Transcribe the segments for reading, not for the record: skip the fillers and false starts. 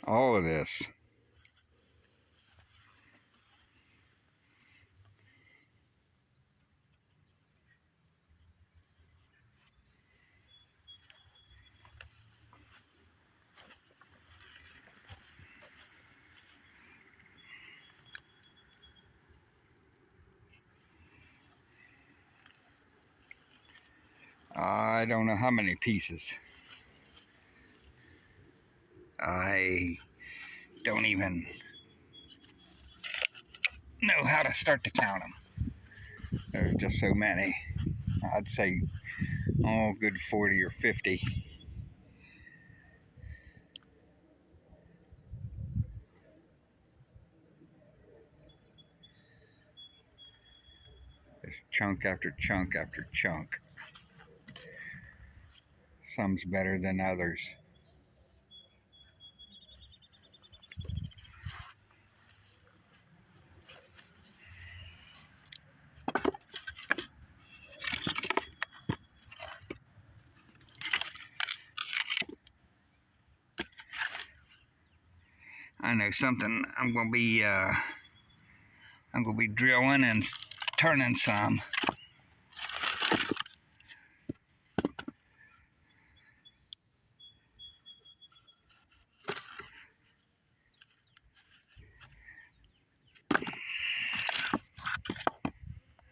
all of this. I don't know how many pieces. I don't even know how to start to count them. There's just so many. I'd say, oh, good 40 or 50. There's chunk after chunk after chunk. Some's better than others. I know something. I'm gonna be drilling and turning some.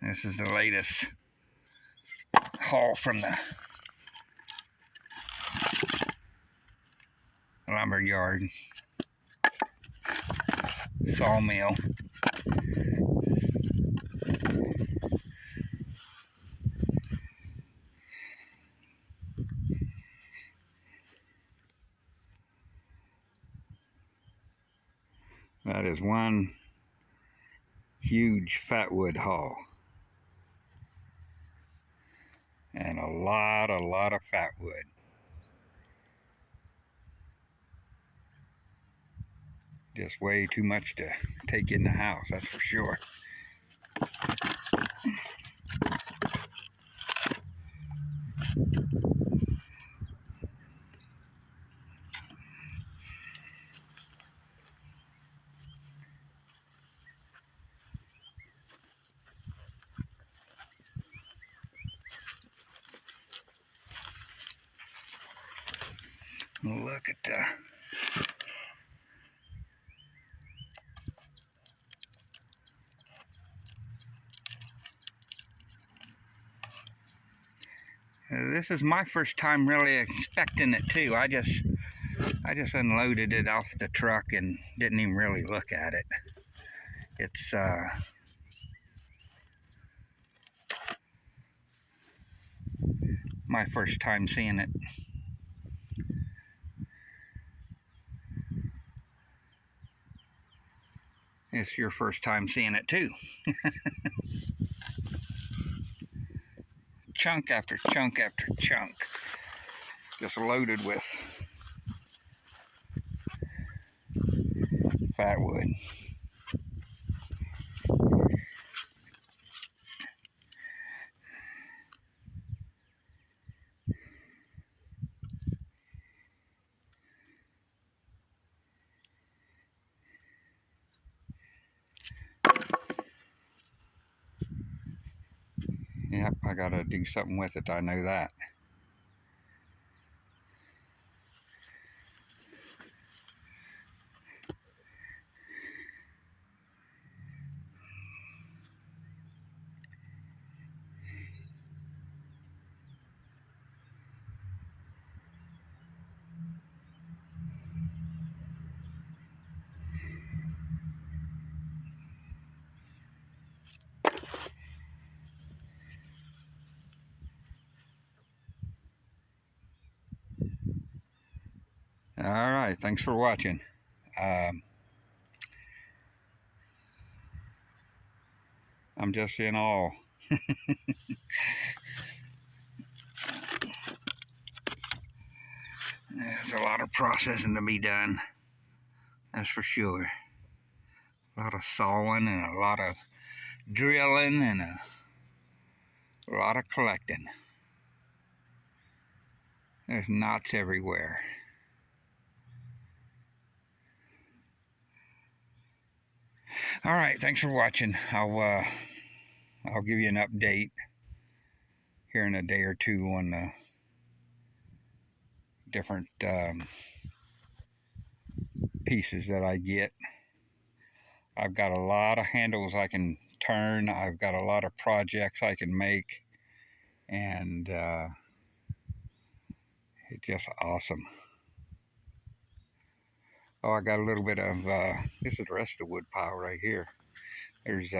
This is the latest haul from the lumber yard. Sawmill. That is one huge fatwood haul. And a lot of fatwood. Just way too much to take in the house, that's for sure. Look at that. This is my first time really expecting it too. I just unloaded it off the truck and didn't even really look at it. It's my first time seeing it. It's your first time seeing it too. Chunk after chunk after chunk. Just loaded with fatwood. Yep, I gotta do something with it, I know that. All right, thanks for watching. I'm just in awe. There's a lot of processing to be done, that's for sure. A lot of sawing and a lot of drilling and a lot of collecting. There's knots everywhere. All right, thanks for watching. I'll give you an update here in a day or two on the different pieces that I get. I've got a lot of handles I can turn. I've got a lot of projects I can make, and it's just awesome. Oh, I got a little bit of this is the rest of the wood pile right here. There's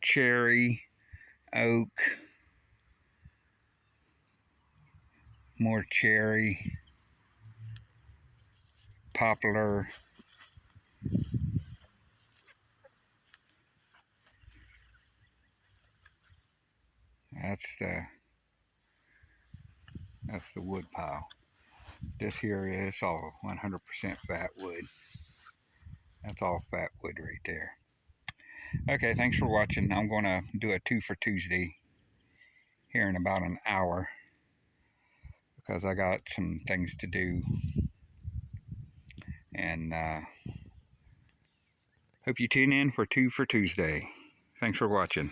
cherry, oak, more cherry, poplar. That's the wood pile. This here is all 100% fat wood. That's all fat wood right there. Okay, thanks for watching. I'm going to do a 2 for Tuesday here in about an hour because I got some things to do. And hope you tune in for 2 for Tuesday. Thanks for watching.